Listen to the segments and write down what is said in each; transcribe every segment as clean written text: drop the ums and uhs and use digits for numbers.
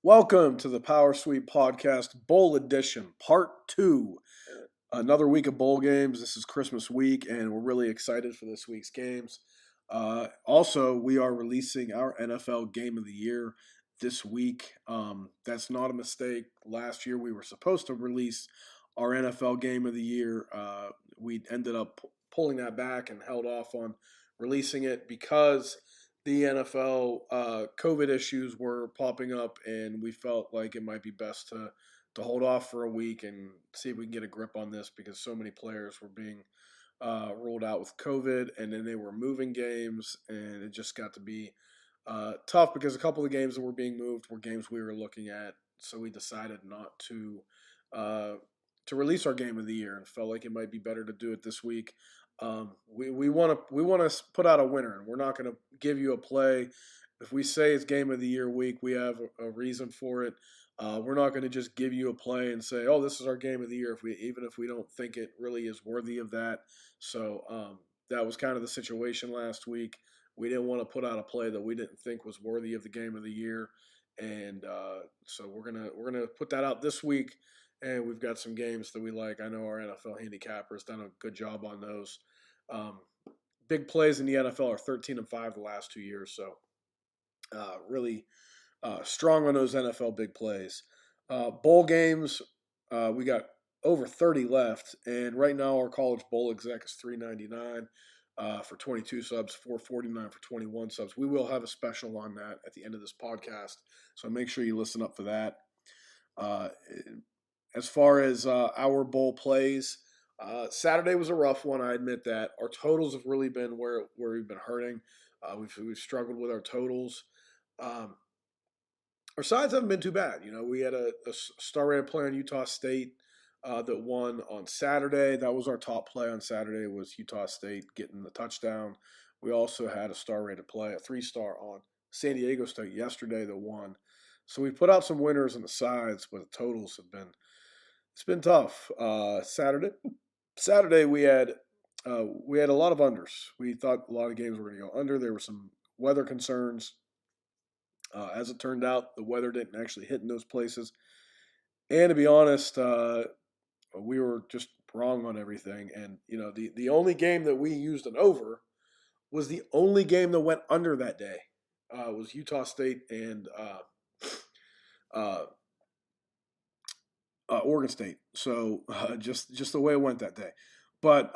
Welcome to the Power Sweep Podcast Bowl Edition, Part 2. Another week of bowl games. This is Christmas week, and we're really excited for this week's games. Also, we are releasing our NFL Game of the Year this week. That's not a mistake. Last year, we were supposed to release our NFL Game of the Year. We ended up pulling that back and held off on releasing it because the NFL COVID issues were popping up, and we felt like it might be best to hold off for a week and see if we can get a grip on this because so many players were being ruled out with COVID, and then they were moving games, and it just got to be tough because a couple of games that were being moved were games we were looking at, so we decided not to release our Game of the Year and felt like it might be better to do it this week. We want to put out a winner, and we're not going to give you a play. If we say it's Game of the Year week, we have a reason for it. We're not going to just give you a play and say, "Oh, this is our Game of the Year," even if we don't think it really is worthy of that. So that was kind of the situation last week. We didn't want to put out a play that we didn't think was worthy of the Game of the Year, and so we're gonna put that out this week. And we've got some games that we like. I know our NFL handicapper has done a good job on those. Big plays in the NFL are 13-5 the last 2 years, so really strong on those NFL big plays. Bowl games, we got over 30 left, and right now our college bowl exec is $3.99 for 22 subs, $4.49 for 21 subs. We will have a special on that at the end of this podcast, so make sure you listen up for that. As far as our bowl plays, Saturday was a rough one. I admit that. Our totals have really been where we've been hurting. We've struggled with our totals. Our sides haven't been too bad. You know, we had a star-rated player in Utah State that won on Saturday. That was our top play on Saturday, was Utah State getting the touchdown. We also had a star-rated play, a 3-star on San Diego State yesterday that won. So we put out some winners on the sides, but the totals have been – it's been tough. Saturday we had a lot of unders. We thought a lot of games were going to go under. There were some weather concerns. As it turned out, the weather didn't actually hit in those places. And to be honest, we were just wrong on everything. And you know, the only game that we used an over was the only game that went under that day. Was Utah State and Oregon State. So just the way it went that day. But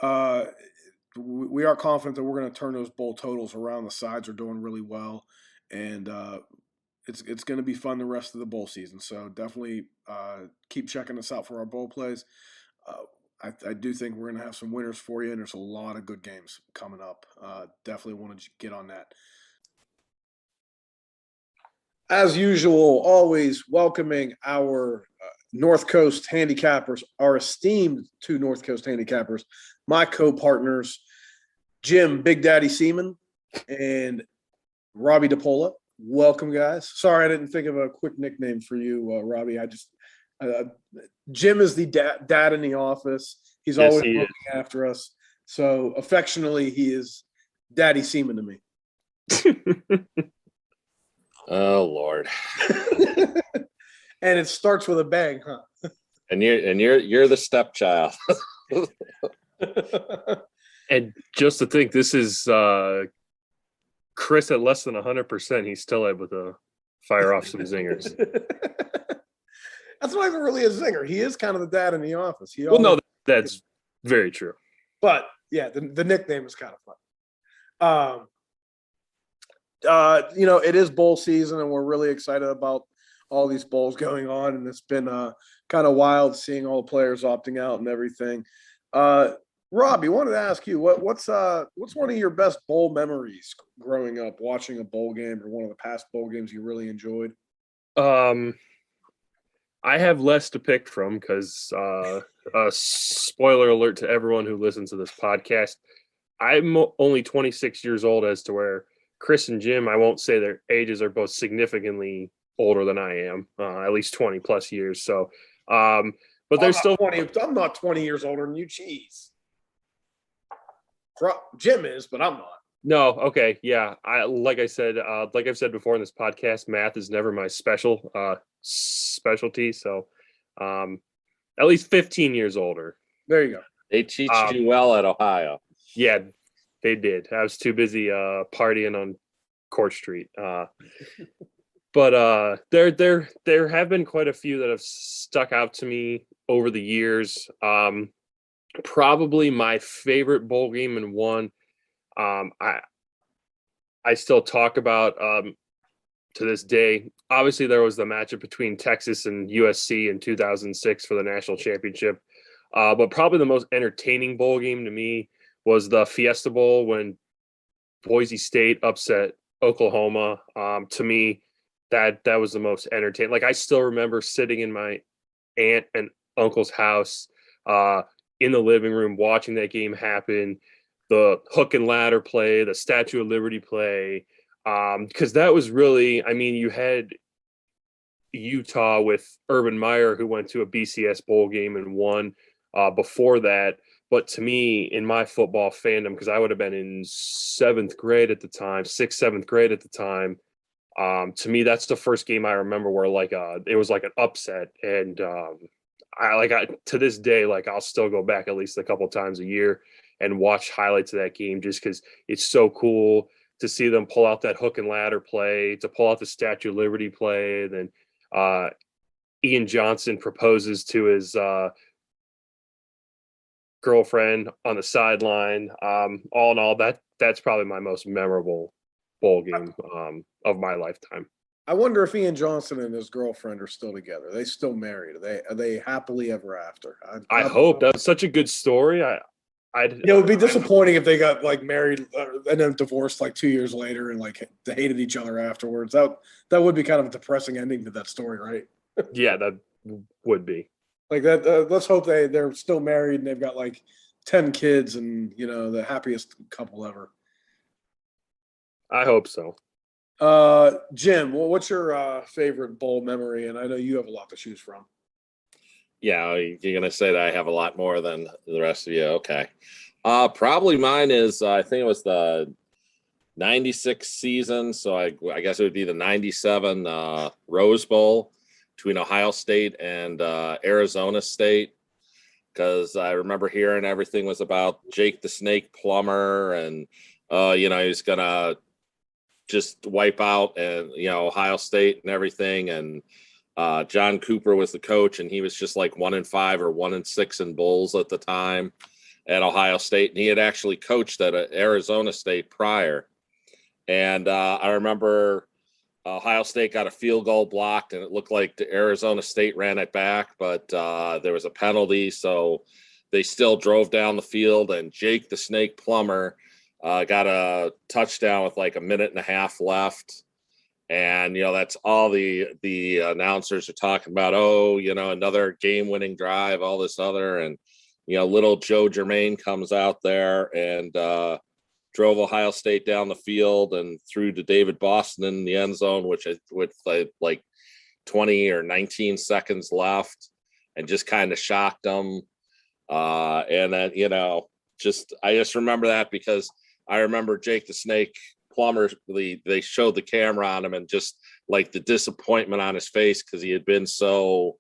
we are confident that we're going to turn those bowl totals around. The sides are doing really well, and it's going to be fun the rest of the bowl season. So definitely keep checking us out for our bowl plays. I do think we're going to have some winners for you, and there's a lot of good games coming up. Definitely want to get on that. As usual, always welcoming our NorthCoast handicappers, our esteemed two NorthCoast handicappers, my co-partners, Jim Big Daddy Seaman and Robbie DePola. Welcome, guys. Sorry, I didn't think of a quick nickname for you, Robbie. Jim is the dad in the office. He's always looking after us. So affectionately, he is Daddy Seaman to me. Oh Lord! And it starts with a bang, huh? And you're the stepchild. And just to think, this is Chris at less than 100%. He's still able to fire off some zingers. That's not even really a zinger. He is kind of the dad in the office. No, that's very true. But yeah, the nickname is kind of fun. You know, it is bowl season, and we're really excited about all these bowls going on, and it's been kind of wild seeing all the players opting out and everything. Robbie, wanted to ask you what's one of your best bowl memories growing up, watching a bowl game or one of the past bowl games you really enjoyed? I have less to pick from because spoiler alert to everyone who listens to this podcast, I'm only 26 years old, as to where Chris and Jim, I won't say their ages are both significantly older than I am, at least 20 plus years. So, but they're still 20. I'm not 20 years older than you. Jeez. Jim is, but I'm not. No, okay, yeah. Like I've said before in this podcast, math is never my specialty. So, at least 15 years older. There you go. They teach Um, you well at Ohio. yeah, they did. I was too busy partying on Court Street. But there have been quite a few that have stuck out to me over the years. Probably my favorite bowl game and one I still talk about to this day. Obviously, there was the matchup between Texas and USC in 2006 for the national championship. But probably the most entertaining bowl game to me was the Fiesta Bowl when Boise State upset Oklahoma. To me, that was the most entertaining. Like I still remember sitting in my aunt and uncle's house in the living room watching that game happen. The hook and ladder play, the Statue of Liberty play, because that was really, I mean, you had Utah with Urban Meyer, who went to a BCS bowl game and won before that. But to me, in my football fandom, because I would have been in seventh grade at the time, sixth, seventh grade at the time, to me, that's the first game I remember where it was like an upset. And to this day, like I'll still go back at least a couple times a year and watch highlights of that game just because it's so cool to see them pull out that hook and ladder play, to pull out the Statue of Liberty play. And then Ian Johnson proposes to his girlfriend on the sideline. All in all, that's probably my most memorable bowl game of my lifetime. I wonder if Ian Johnson and his girlfriend are still together. Are they still married? Are they happily ever after? I hope. That was such a good story. It would be disappointing if they got like married and then divorced like 2 years later and like they hated each other afterwards. That would be kind of a depressing ending to that story, right? Yeah, that would be. Like that. Let's hope they're still married and they've got like 10 kids and the happiest couple ever. I hope so. Jim, what's your favorite bowl memory? And I know you have a lot to choose from. Yeah, you're gonna say that I have a lot more than the rest of you. Okay. Probably mine is I think it was the 96 season. So I guess it would be the 97 Rose Bowl between Ohio State and Arizona State. Because I remember hearing everything was about Jake the Snake Plummer and he was gonna just wipe out and Ohio State and everything. And John Cooper was the coach, and he was just like 1-5 or 1-6 in bowls at the time at Ohio State. And he had actually coached at Arizona State prior. And I remember Ohio State got a field goal blocked, and it looked like the Arizona State ran it back, but there was a penalty. So they still drove down the field, and Jake the Snake Plummer got a touchdown with like a minute and a half left. And, that's all the announcers are talking about. Oh, another game-winning drive, all this other. And, little Joe Germain comes out there and drove Ohio State down the field and threw to David Boston in the end zone, with like 20 or 19 seconds left, and just kind of shocked them. And then, I just remember that because I remember Jake the Snake Plummer, they showed the camera on him and just like the disappointment on his face because he had been so,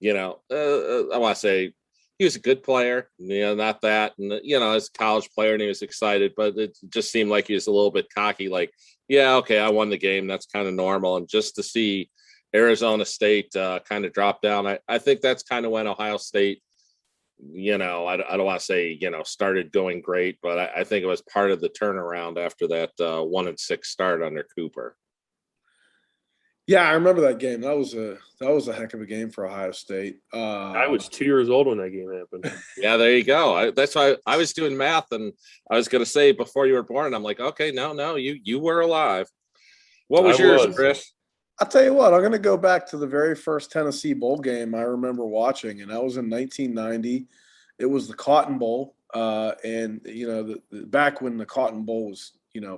I want to say he was a good player, not that, and as a college player, and he was excited, but it just seemed like he was a little bit cocky, like, yeah, okay, I won the game, that's kind of normal. And just to see Arizona State kind of drop down, I think that's kind of when Ohio State, I don't want to say, started going great, but I think it was part of the turnaround after that 1-6 start under Cooper. Yeah, I remember that game. That was a heck of a game for Ohio State. I was 2 years old when that game happened. Yeah, there you go. That's why I was doing math, and I was going to say before you were born. I'm like, okay, no, you were alive. What was yours, Chris? I'll tell you what. I'm going to go back to the very first Tennessee bowl game I remember watching, and that was in 1990. It was the Cotton Bowl, and back when the Cotton Bowl was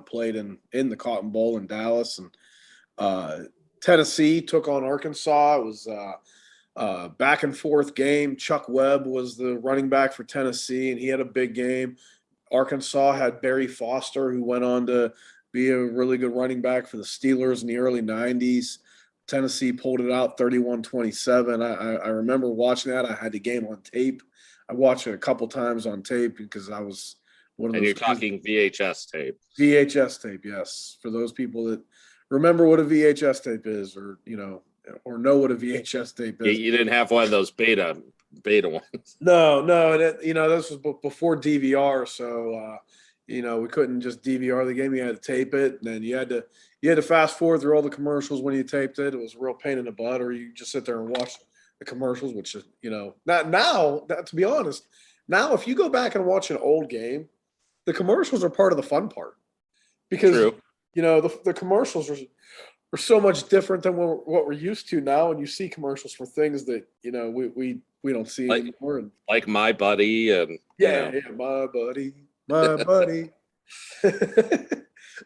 played in the Cotton Bowl in Dallas, and Tennessee took on Arkansas. It was a back and forth game. Chuck Webb was the running back for Tennessee, and he had a big game. Arkansas had Barry Foster, who went on to be a really good running back for the Steelers in the early 90s. Tennessee pulled it out 31-27. I remember watching that. I had the game on tape. I watched it a couple times on tape because I was one of those. And you're talking VHS tape. VHS tape, yes. For those people that remember what a VHS tape is, or know what a VHS tape is. You didn't have one of those beta ones. No, this was before DVR, so we couldn't just DVR the game. You had to tape it, and then you had to fast forward through all the commercials when you taped it. It was a real pain in the butt, or you just sit there and watch the commercials, which is not now. To be honest, now if you go back and watch an old game, the commercials are part of the fun part because True. The commercials are so much different than what we're used to now, and you see commercials for things that we don't see anymore. And, like My Buddy and my buddy.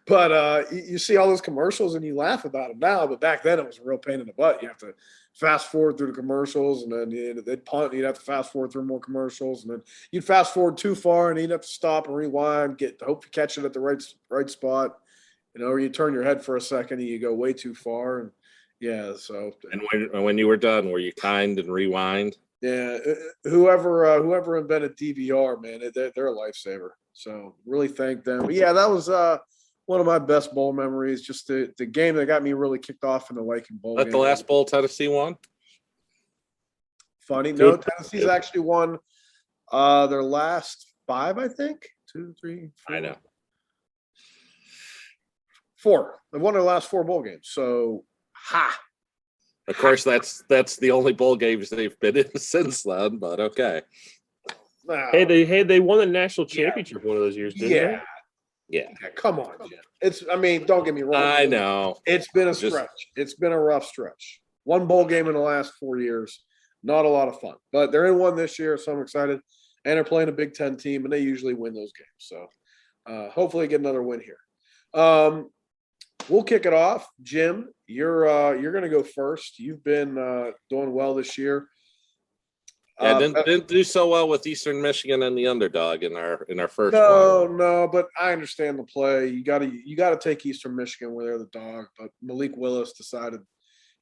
But you see all those commercials and you laugh about them now, but back then it was a real pain in the butt. You have to fast forward through the commercials, and then they'd punt, and you'd have to fast forward through more commercials, and then you'd fast forward too far, and you'd have to stop and rewind, hope you catch it at the right spot, or you turn your head for a second and you go way too far, and so. And when you were done, were you kind and rewind? Yeah, whoever invented DVR, man, they're a lifesaver. So really thank them. But yeah, that was one of my best bowl memories. Just the game that got me really kicked off in the liking bowl. That the last bowl Tennessee won? Funny, no, Tennessee's actually won their last 5, I think. 2, 3, 4. I know. 4. They've won their last 4 bowl games. So Of course, that's the only bowl games they've been in since then. But okay. Hey, they won the national championship one of those years, didn't they? Yeah. Come on, Jim. Don't get me wrong. I know. It's been a stretch. It's been a rough stretch. 1 bowl game in the last 4 years. Not a lot of fun. But they're in one this year, so I'm excited. And they're playing a Big Ten team, and they usually win those games. So hopefully get another win here. We'll kick it off. Jim, you're going to go first. You've been doing well this year. Yeah, didn't do so well with Eastern Michigan and the underdog in our first one. No, but I understand the play. You got to take Eastern Michigan where they're the dog. But Malik Willis decided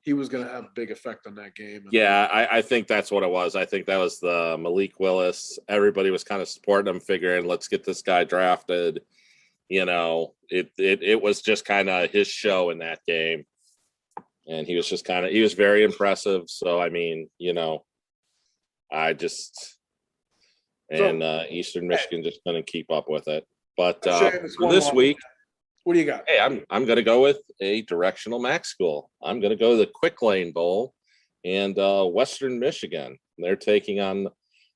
he was going to have a big effect on that game. Yeah, I think that's what it was. I think that was the Malik Willis. Everybody was kind of supporting him, figuring let's get this guy drafted. It was just kind of his show in that game, and he was very impressive. So I mean, Eastern Michigan just couldn't keep up with it. But for this week, what do you got? Hey, I'm going to go with a directional MAC school. I'm going to go the Quick Lane Bowl, and Western Michigan. They're taking on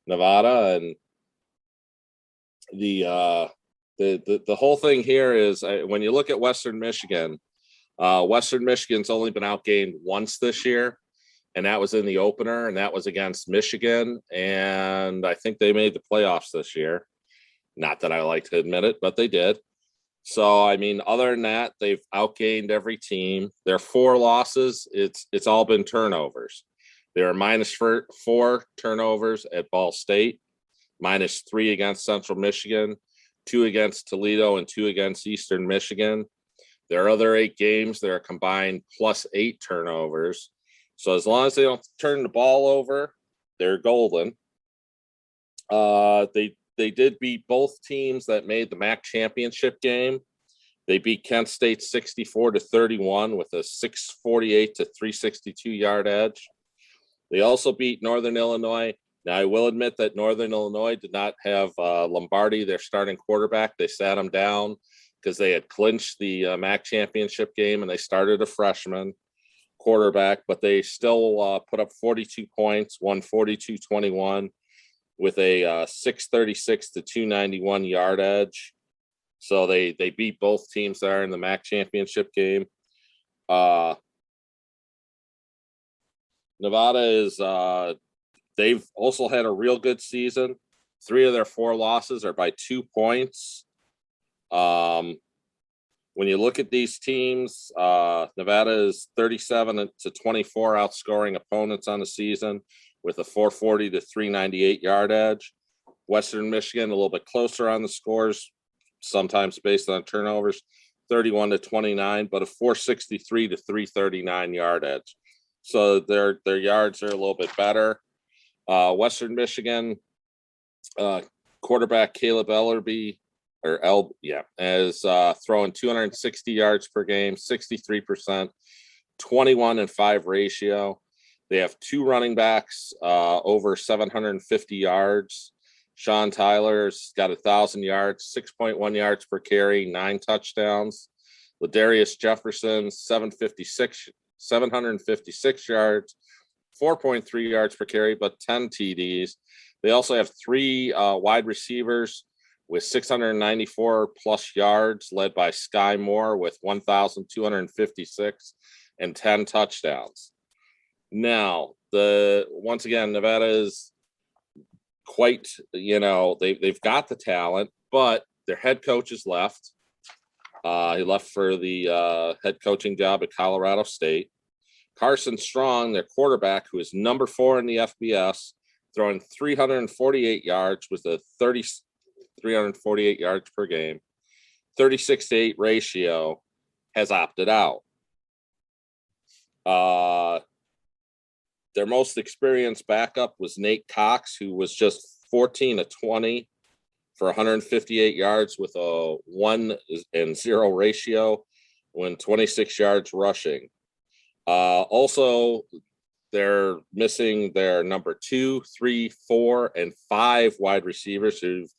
Nevada, and the whole thing here is when you look at Western Michigan's only been outgained once this year. And that was in the opener, and that was against Michigan. And I think they made the playoffs this year. Not that I like to admit it, but they did. So, I mean, other than that, they've outgained every team. Their 4 losses, it's all been turnovers. They were -4 turnovers at Ball State, -3 against Central Michigan, 2 against Toledo, and 2 against Eastern Michigan. Their other 8 games, they're combined +8 turnovers. So as long as they don't turn the ball over, they're golden. They did beat both teams that made the MAC championship game. They beat Kent State 64-31 with a 648 to 362 yard edge. They also beat Northern Illinois. Now I will admit that Northern Illinois did not have Lombardi, their starting quarterback. They sat him down because they had clinched the MAC championship game, and they started a freshman quarterback, but they still put up 42 points, won 42-21 with a 636 to 291 yard edge. So they beat both teams there in the MAC championship game. Nevada is they've also had a real good season. 3 of their 4 losses are by 2 points. When you look at these teams, Nevada is 37-24 outscoring opponents on the season with a 440 to 398 yard edge. Western Michigan a little bit closer on the scores, sometimes based on turnovers, 31-29, but a 463 to 339 yard edge. So their yards are a little bit better. Western Michigan quarterback Caleb Ellerby is throwing 260 yards per game, 63%, 21-5 ratio. They have 2 running backs over 750 yards. Sean Tyler's got 1,000 yards, 6.1 yards per carry, 9 touchdowns. Ladarius Jefferson, 756 yards, 4.3 yards per carry, but 10 TDs. They also have 3 wide receivers with 694 plus yards, led by Sky Moore with 1,256 and 10 touchdowns. Now, once again, Nevada is quite, they've got the talent, but their head coach has left. He left for the head coaching job at Colorado State. Carson Strong, their quarterback, who is number 4 in the FBS, throwing 348 yards with a 348 yards per game, 36-8 ratio, has opted out. Their most experienced backup was Nate Cox, who was just 14-20 for 158 yards with a 1-0 ratio, when 26 yards rushing. Also, they're missing their number 2, 3, 4, and 5 wide receivers who've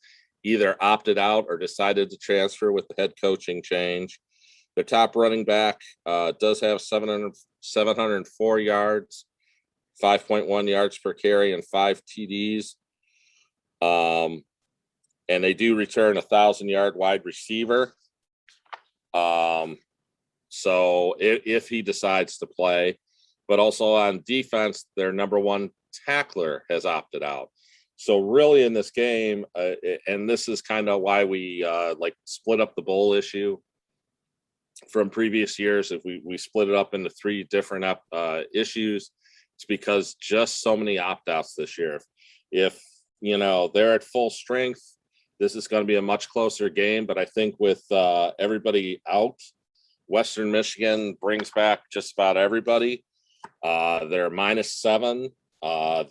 either opted out or decided to transfer with the head coaching change. Their top running back does have 704 yards, 5.1 yards per carry, and 5 TDs. And they do return 1,000-yard wide receiver. So if he decides to play, but also on defense, their number 1 tackler has opted out. So really in this game, and this is kind of why we split up the bowl issue from previous years. If we split it up into 3 different issues, it's because just so many opt-outs this year. If they're at full strength, this is going to be a much closer game. But I think with everybody out, Western Michigan brings back just about everybody. They're -7.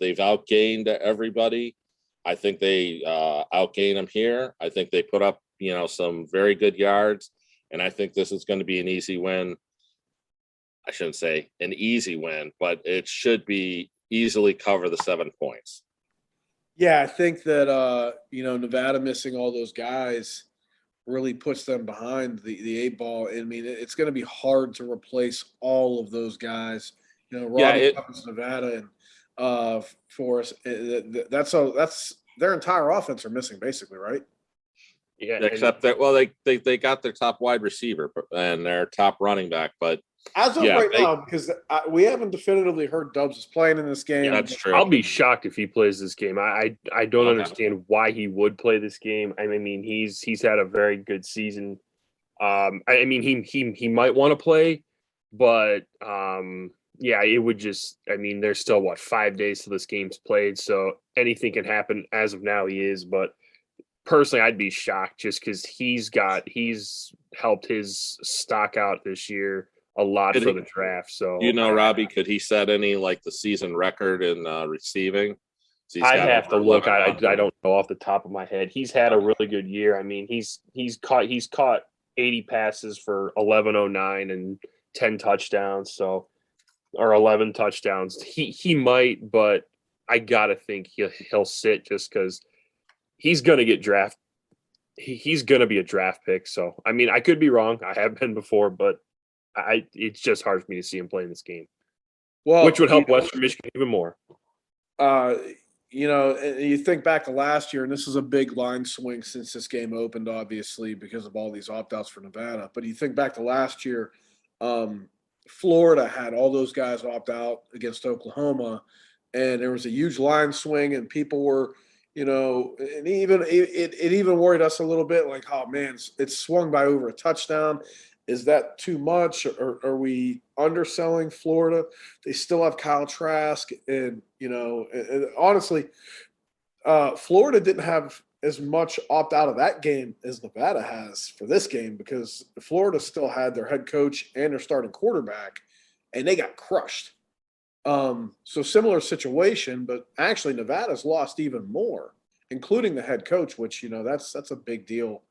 They've outgained everybody. I think they outgain them here. I think they put up, some very good yards. And I think this is going to be an easy win. I shouldn't say an easy win, but it should be easily cover the 7 points. Yeah, I think that, Nevada missing all those guys really puts them behind the 8 ball. I mean, it's going to be hard to replace all of those guys. Robbie comes to Nevada and for us, that's their entire offense are missing basically, right? Yeah, except that they got their top wide receiver and their top running back, but as of now, because we haven't definitively heard Dubs is playing in this game. Yeah, that's true. I'll be shocked if he plays this game. I don't understand why he would play this game. I mean, he's had a very good season. I mean, he might want to play, but yeah, it would just. I mean, there's still 5 days till this game's played, so anything can happen. As of now, he is, but personally, I'd be shocked just because he's helped his stock out this year a lot for the draft. So Robbie, could he set any the season record in receiving? I'd have to look. I don't know off the top of my head. He's had a really good year. I mean, he's caught 80 passes for 1109 and 10 touchdowns. So, or 11 touchdowns. He might, but I gotta think he'll sit just because he's gonna get drafted. He's gonna be a draft pick. So, I mean, I could be wrong. I have been before, but it's just hard for me to see him playing this game. Well, which would help Western Michigan even more. You think back to last year, and this is a big line swing since this game opened, obviously, because of all these opt-outs for Nevada. But you think back to last year, Florida had all those guys opt out against Oklahoma, and there was a huge line swing, and people were, and it even worried us a little bit, like, oh man, it's swung by over a touchdown. Is that too much? Or are we underselling Florida? They still have Kyle Trask, and honestly, Florida didn't have as much opt out of that game as Nevada has for this game because Florida still had their head coach and their starting quarterback, and they got crushed. So similar situation, but actually Nevada's lost even more, including the head coach, which that's a big deal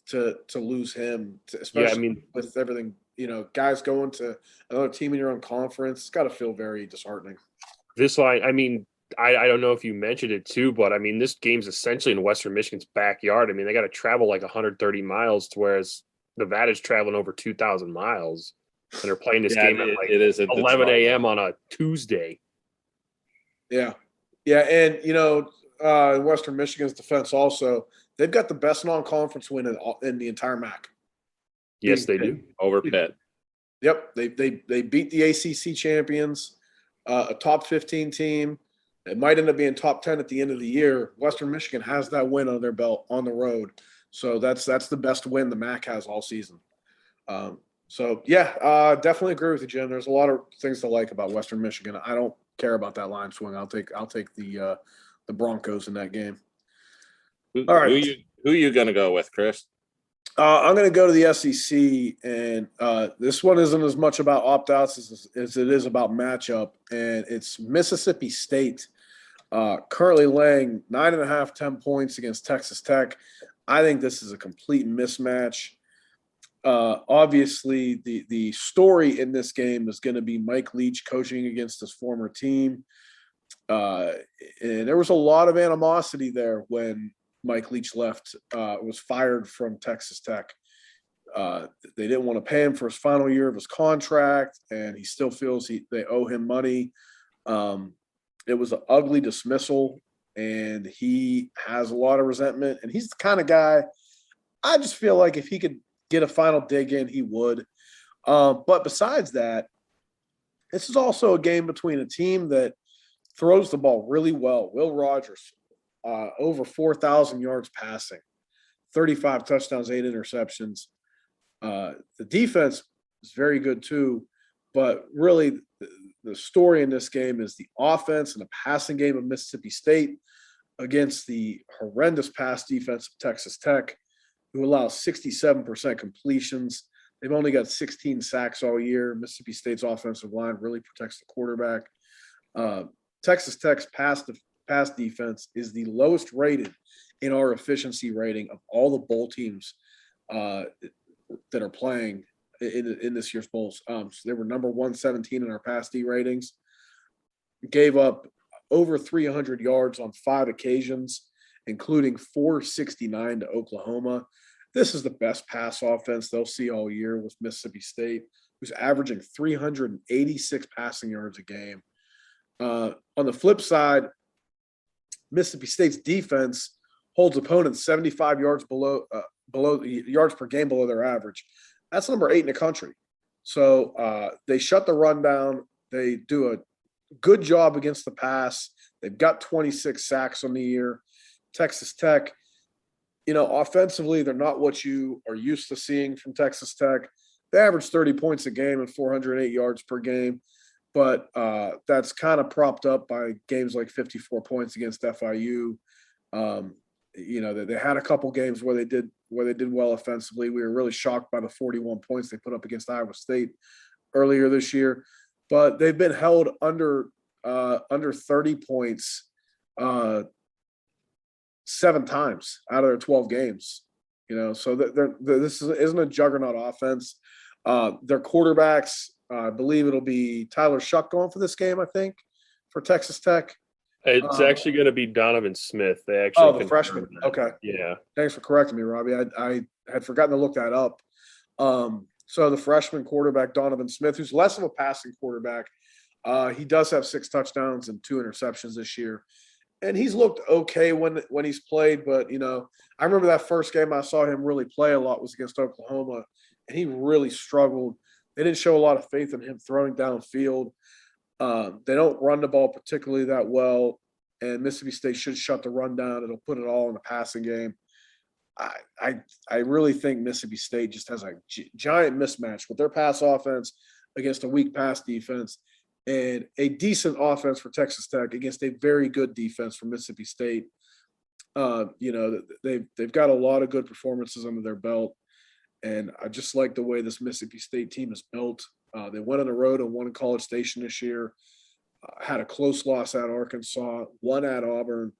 to lose him, Yeah, I especially mean, with everything. Guys going to another team in your own conference, it's got to feel very disheartening. this line, I mean, I don't know if you mentioned it too, but I mean, this game's essentially in Western Michigan's backyard. I mean, they got to travel like 130 miles, to whereas Nevada's traveling over 2,000 miles, and they're playing this game at like it is in 11 Detroit. a.m. on a Tuesday. Yeah, and in Western Michigan's defense, also they've got the best non-conference win in the entire MAC. Yes, they do. Over Pitt. Yep, they beat the ACC champions, a top 15 team. It might end up being top 10 at the end of the year. Western Michigan has that win on their belt on the road, so that's the best win the MAC has all season. Definitely agree with you, Jim. There's a lot of things to like about Western Michigan. I don't care about that line swing. I'll take the Broncos in that game. All right, who you going to go with, Chris? I'm going to go to the SEC, and this one isn't as much about opt-outs as it is about matchup, and it's Mississippi State currently laying 9.5, 10 points against Texas Tech. I think this is a complete mismatch. Obviously, the story in this game is going to be Mike Leach coaching against his former team, and there was a lot of animosity there when Mike Leach left, was fired from Texas Tech. They didn't want to pay him for his final year of his contract, and he still feels they owe him money. It was an ugly dismissal, and he has a lot of resentment. And he's the kind of guy, I just feel like if he could get a final dig in, he would. But besides that, this is also a game between a team that throws the ball really well. Will Rogers, over 4,000 yards passing, 35 touchdowns, 8 interceptions. The defense is very good too, but really the story in this game is the offense and the passing game of Mississippi State against the horrendous pass defense of Texas Tech, who allows 67% completions. They've only got 16 sacks all year. Mississippi State's offensive line really protects the quarterback. Texas Tech's pass defense is the lowest rated in our efficiency rating of all the bowl teams that are playing in this year's bowls. So they were number 117 in our pass D ratings. Gave up over 300 yards on 5 occasions, including 469 to Oklahoma. This is the best pass offense they'll see all year with Mississippi State, who's averaging 386 passing yards a game. On the flip side, Mississippi State's defense holds opponents 75 yards below yards per game below their average. That's number 8 in the country. So they shut the run down. They do a good job against the pass. They've got 26 sacks on the year. Texas Tech, offensively, they're not what you are used to seeing from Texas Tech. They average 30 points a game and 408 yards per game. But that's kind of propped up by games like 54 points against FIU. They had a couple games where they did well offensively. We were really shocked by the 41 points they put up against Iowa State earlier this year. But they've been held under 30 points 7 times out of their 12 games. So this isn't a juggernaut offense. Their quarterbacks, I believe it'll be Tyler Shuck going for this game, I think, for Texas Tech. It's actually going to be Donovan Smith. They actually the freshman. that. Okay. Yeah. Thanks for correcting me, Robbie. I had forgotten to look that up. So the freshman quarterback, Donovan Smith, who's less of a passing quarterback, he does have 6 touchdowns and 2 interceptions this year. And he's looked okay when he's played, but, I remember that first game I saw him really play a lot was against Oklahoma, and he really struggled. They didn't show a lot of faith in him throwing downfield. They don't run the ball particularly that well, and Mississippi State should shut the run down. It'll put it all in the passing game. I really think Mississippi State just has a giant mismatch with their pass offense against a weak pass defense and a decent offense for Texas Tech against a very good defense for Mississippi State. They've got a lot of good performances under their belt, and I just like the way this Mississippi State team is built. They went on the road and won College Station this year. Had a close loss at Arkansas, won at Auburn,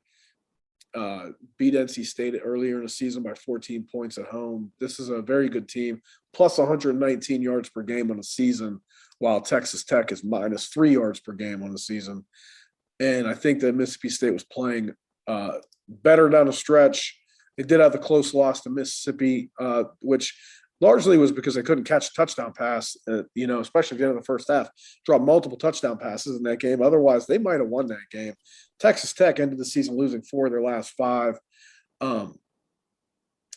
beat NC State earlier in the season by 14 points at home. This is a very good team, plus 119 yards per game on the season, while Texas Tech is minus 3 yards per game on the season. And I think that Mississippi State was playing better down the stretch. They did have the close loss to Mississippi, which largely was because they couldn't catch a touchdown pass, especially at the end of the first half. Dropped multiple touchdown passes in that game. Otherwise, they might have won that game. Texas Tech ended the season losing 4 of their last 5.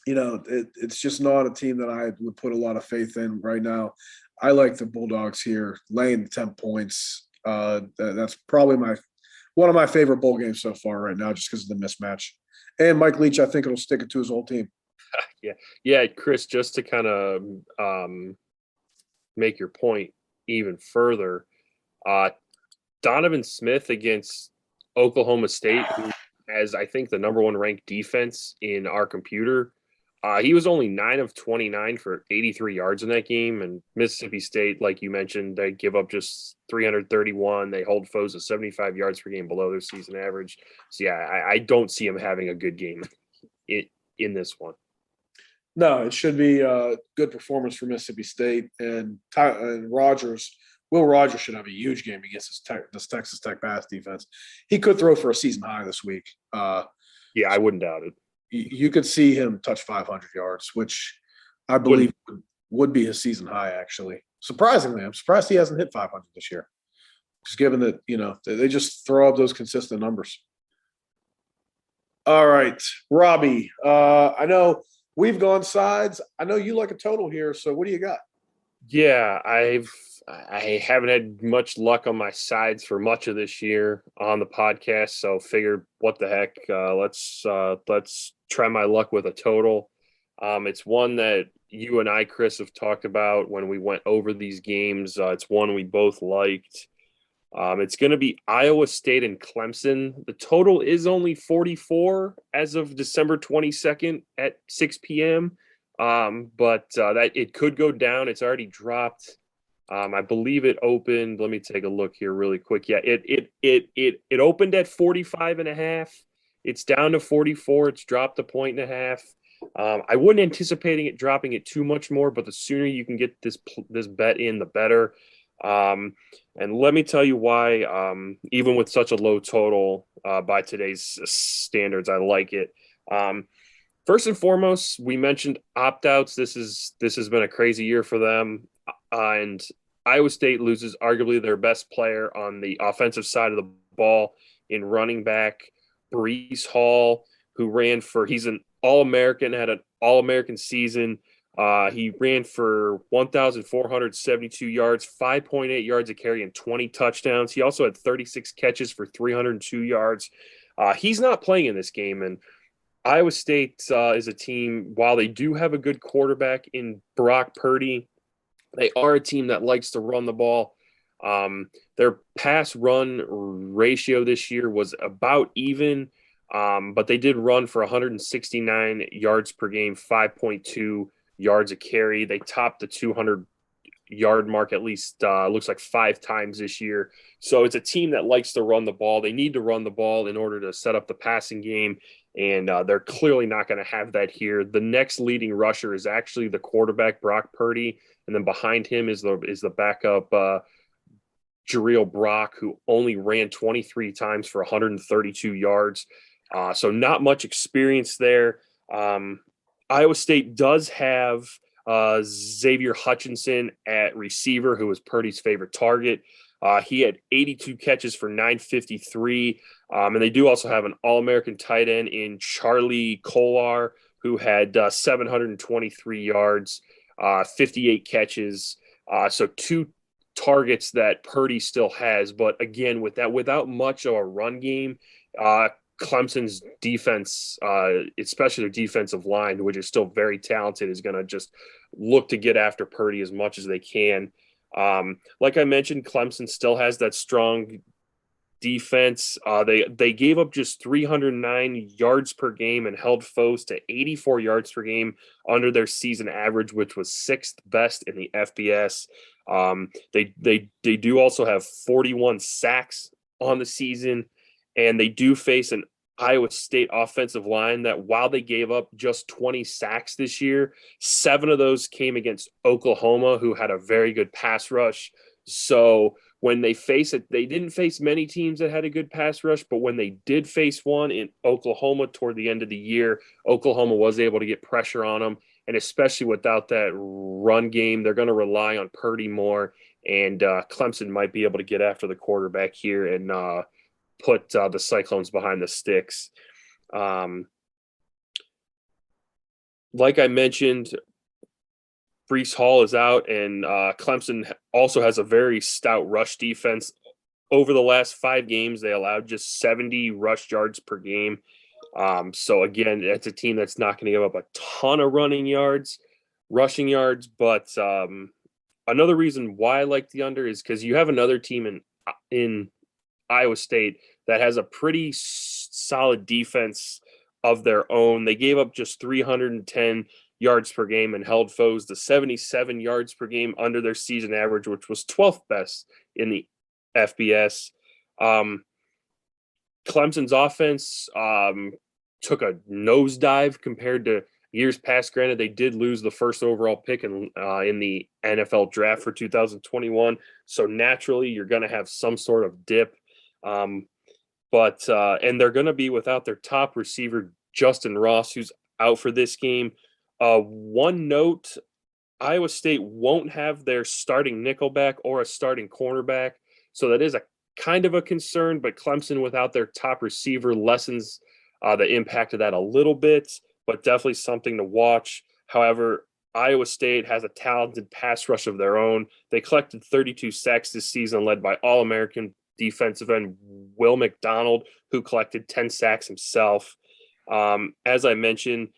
It's just not a team that I would put a lot of faith in right now. I like the Bulldogs here, laying the 10 points. That's probably one of my favorite bowl games so far right now, just because of the mismatch. And Mike Leach, I think it'll stick it to his whole team. Yeah, Chris, just to kind of make your point even further, Donovan Smith against Oklahoma State, who has, I think, the number 1 ranked defense in our computer. He was only 9 of 29 for 83 yards in that game. And Mississippi State, like you mentioned, they give up just 331. They hold foes to 75 yards per game below their season average. So, yeah, I don't see him having a good game in this one. No, it should be a good performance for Mississippi State. And Will Rogers should have a huge game against this Texas Tech pass defense. He could throw for a season high this week. Yeah, I wouldn't doubt it. You could see him touch 500 yards, which I believe would be his season high, actually. Surprisingly, I'm surprised he hasn't hit 500 this year, just given that, they just throw up those consistent numbers. All right, Robbie, I know we've gone sides. I know you like a total here, so what do you got? Yeah, I haven't had much luck on my sides for much of this year on the podcast, so figured what the heck, let's try my luck with a total. It's one that you and I, Chris, have talked about when we went over these games. It's one we both liked. It's going to be Iowa State and Clemson. The total is only 44 as of December 22nd at 6 p.m. But that it could go down. It's already dropped. I believe it opened. Let me take a look here really quick. Yeah, it opened at 45.5. It's down to 44. It's dropped 1.5 points. I wouldn't anticipating it dropping it too much more, but the sooner you can get this bet in, the better. And let me tell you why, even with such a low total by today's standards, I like it. First and foremost, we mentioned opt-outs. This has been a crazy year for them. And Iowa State loses arguably their best player on the offensive side of the ball in running back Brees Hall, who he's an All-American, had an All-American season. He ran for 1,472 yards, 5.8 yards a carry, and 20 touchdowns. He also had 36 catches for 302 yards. He's not playing in this game, and Iowa State is a team, while they do have a good quarterback in Brock Purdy, they are a team that likes to run the ball. Their pass-run ratio this year was about even, but they did run for 169 yards per game, 5.2 yards a carry. They topped the 200-yard mark at least, looks like 5 times this year. So it's a team that likes to run the ball. They need to run the ball in order to set up the passing game, and they're clearly not going to have that here. The next leading rusher is actually the quarterback, Brock Purdy, and then behind him is the backup, Jareel Brock, who only ran 23 times for 132 yards. So not much experience there. Iowa State does have Xavier Hutchinson at receiver, who was Purdy's favorite target. He had 82 catches for 953. And they do also have an All-American tight end in Charlie Kolar, who had 723 yards, 58 catches. So 2 targets that Purdy still has. But again, without much of a run game, Clemson's defense, especially their defensive line, which is still very talented, is going to just look to get after Purdy as much as they can. Like I mentioned, Clemson still has that strong defense. They gave up just 309 yards per game and held foes to 84 yards per game under their season average, which was sixth best in the FBS. They do also have 41 sacks on the season, and they do face an Iowa State offensive line that, while they gave up just 20 sacks this year, 7 of those came against Oklahoma, who had a very good pass rush. So when they face it, they didn't face many teams that had a good pass rush, but when they did face one in Oklahoma toward the end of the year, Oklahoma was able to get pressure on them. And especially without that run game, they're going to rely on Purdy more. And Clemson might be able to get after the quarterback here and put the Cyclones behind the sticks. Like I mentioned, Brees Hall is out, and Clemson also has a very stout rush defense. Over the last 5 games, they allowed just 70 rush yards per game. So again, it's a team that's not going to give up a ton of rushing yards. But another reason why I like the under is because you have another team in Iowa State that has a pretty solid defense of their own. They gave up just 310 yards per game and held foes to 77 yards per game under their season average, which was 12th best in the FBS. Clemson's offense took a nosedive compared to years past. Granted, they did lose the first overall pick in the NFL draft for 2021. So naturally, you're going to have some sort of dip. But they're going to be without their top receiver, Justin Ross, who's out for this game. One note, Iowa State won't have their starting nickelback or a starting cornerback. So that is a kind of a concern, but Clemson without their top receiver lessens the impact of that a little bit, but definitely something to watch. However, Iowa State has a talented pass rush of their own. They collected 32 sacks this season, led by All-American defensive end Will McDonald, who collected 10 sacks himself. As I mentioned,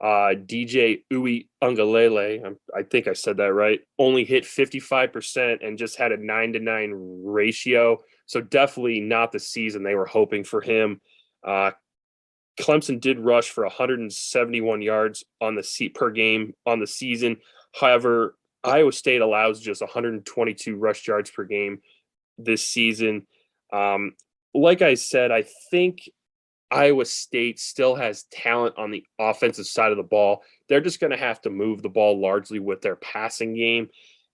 DJ Uiagalelei, I think I said that right, only hit 55% and just had a 9-to-9 ratio. So definitely not the season they were hoping for him. Clemson did rush for 171 yards per game on the season. However, Iowa State allows just 122 rush yards per game this season. Like I said, I think Iowa State still has talent on the offensive side of the ball. They're just going to have to move the ball largely with their passing game.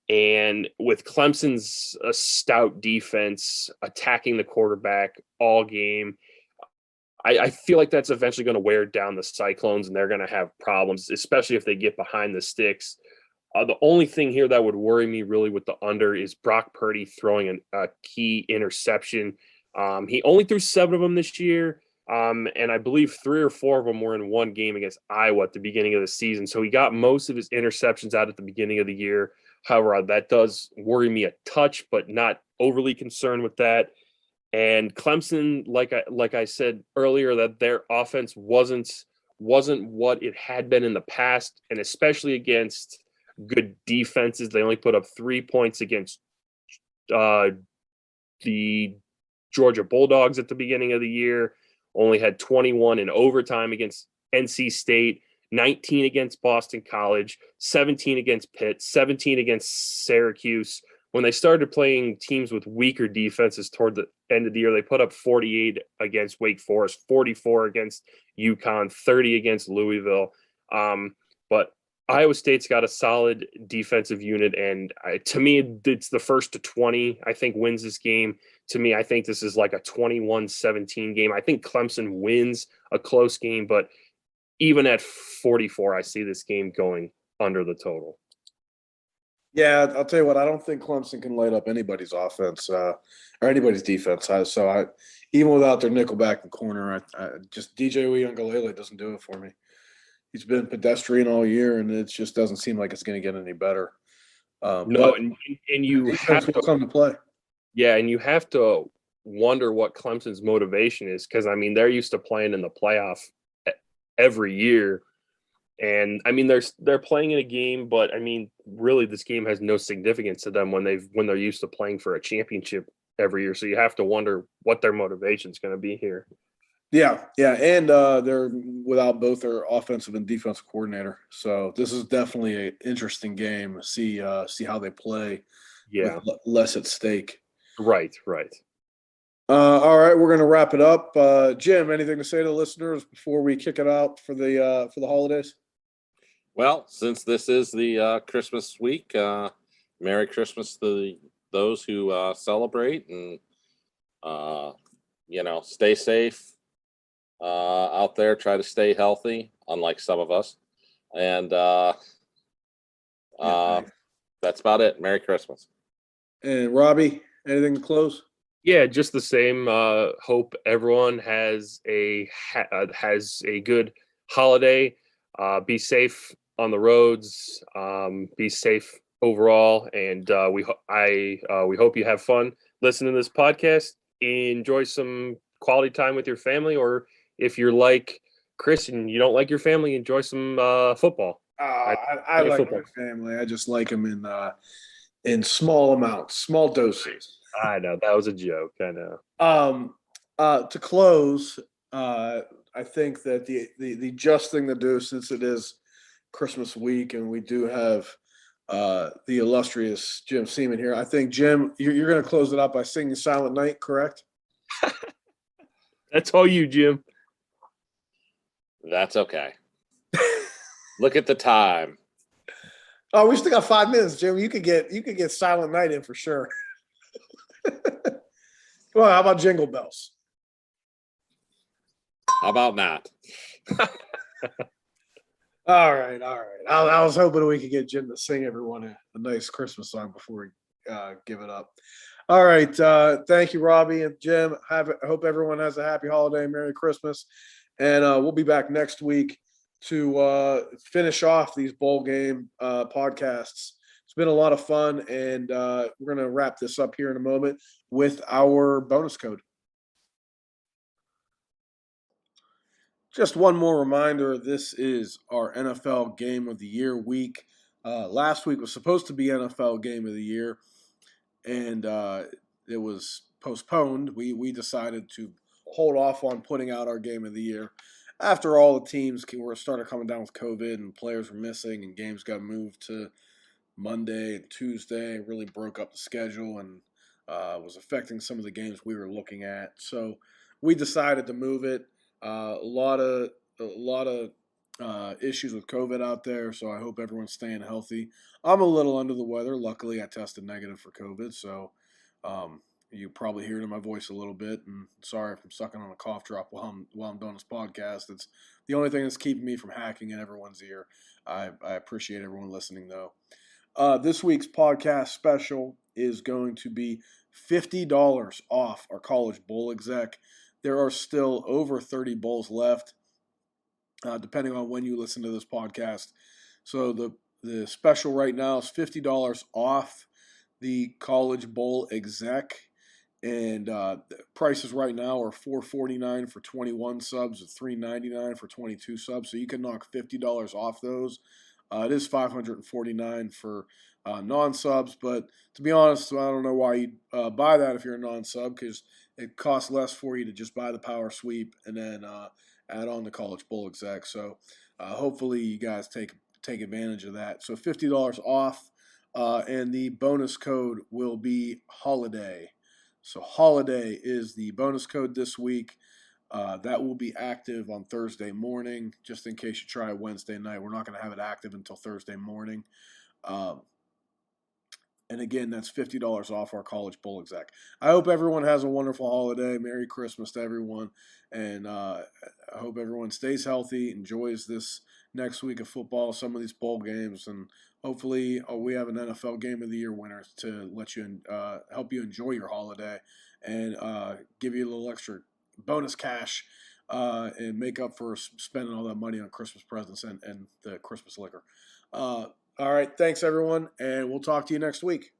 And with Clemson's stout defense attacking the quarterback all game, I feel like that's eventually going to wear down the Cyclones, and they're going to have problems, especially if they get behind the sticks. The only thing here that would worry me really with the under is Brock Purdy throwing a key interception. He only threw 7 of them this year, and I believe 3 or 4 of them were in one game against Iowa at the beginning of the season. So he got most of his interceptions out at the beginning of the year. However, that does worry me a touch, but not overly concerned with that. And Clemson, like I said earlier, that their offense wasn't what it had been in the past, and especially against good defenses. They only put up 3 points against the Georgia Bulldogs at the beginning of the year. Only had 21 in overtime against NC State, 19 against Boston College, 17 against Pitt, 17 against Syracuse. When they started playing teams with weaker defenses toward the end of the year, they put up 48 against Wake Forest, 44 against UConn, 30 against Louisville. But Iowa State's got a solid defensive unit, and to me, it's the first to 20, I think, wins this game. To me, I think this is like a 21-17 game. I think Clemson wins a close game, but even at 44, I see this game going under the total. Yeah, I'll tell you what. I don't think Clemson can light up anybody's offense or anybody's defense. Even without their nickelback and corner, just DJ Uiagalelei doesn't do it for me. He's been pedestrian all year, and it just doesn't seem like it's going to get any better. No, and you have to come to play. Yeah, and you have to wonder what Clemson's motivation is, because I mean they're used to playing in the playoff every year. And I mean, they're playing in a game, but I mean, really, this game has no significance to them when they're used to playing for a championship every year. So you have to wonder what their motivation is going to be here. Yeah, and they're without both their offensive and defensive coordinator. So this is definitely an interesting game. See how they play with Yeah, less at stake. right. All right, we're gonna wrap it up. Jim, anything to say to the listeners before we kick it out for the holidays? Well, since this is the Christmas week, Merry Christmas to those who celebrate, and stay safe out there. Try to stay healthy, unlike some of us. And that's about it. Merry Christmas. And Robbie, anything to close? Yeah, just the same. Hope everyone has a good holiday. Be safe on the roads. Be safe overall, and we hope you have fun listening to this podcast. Enjoy some quality time with your family, or if you're like Chris and you don't like your family, enjoy some football. I like football. My family. I just like them in small amounts, small doses. I know that was a joke. I know. To close, I think that the just thing to do, since it is Christmas week and we do have the illustrious Jim Seaman here, I think, Jim, you're going to close it up by singing Silent Night, correct? That's all you, Jim. That's okay. Look at the time. Oh, we still got 5 minutes, Jim. You could get Silent Night in for sure. Come on, how about Jingle Bells? How about not? All right. I was hoping we could get Jim to sing everyone a nice Christmas song before we give it up. All right. Thank you, Robbie and Jim. I hope everyone has a happy holiday, Merry Christmas. And we'll be back next week to finish off these bowl game podcasts. It's been a lot of fun, and we're going to wrap this up here in a moment with our bonus code. Just one more reminder, this is our NFL Game of the Year week. Last week was supposed to be NFL Game of the Year, and it was postponed. We decided to hold off on putting out our Game of the Year after all the teams were started coming down with COVID and players were missing and games got moved to Monday and Tuesday. It really broke up the schedule and was affecting some of the games we were looking at. So we decided to move it. A lot of issues with COVID out there, so I hope everyone's staying healthy. I'm a little under the weather. Luckily, I tested negative for COVID, so you probably hear it in my voice a little bit. And sorry if I'm sucking on a cough drop while I'm doing this podcast. It's the only thing that's keeping me from hacking in everyone's ear. I appreciate everyone listening, though. This week's podcast special is going to be $50 off our college bowl exec. There are still over 30 bowls left, depending on when you listen to this podcast. So the special right now is $50 off the college bowl exec. And the prices right now are $4.49 for 21 subs and $3.99 for 22 subs. So you can knock $50 off those. It is $549 for non-subs, but to be honest, I don't know why you'd buy that if you're a non-sub, because it costs less for you to just buy the power sweep and then add on the college bowl exec. So hopefully you guys take advantage of that. So $50 off, and the bonus code will be holiday. So holiday is the bonus code this week. That will be active on Thursday morning, just in case you try Wednesday night. We're not going to have it active until Thursday morning. And again, that's $50 off our college bowl exec. I hope everyone has a wonderful holiday. Merry Christmas to everyone. And I hope everyone stays healthy, enjoys this next week of football, some of these bowl games, and hopefully we have an NFL Game of the Year winner to let you help you enjoy your holiday and give you a little extra bonus cash and make up for spending all that money on Christmas presents and the Christmas liquor. All right. Thanks, everyone. And we'll talk to you next week.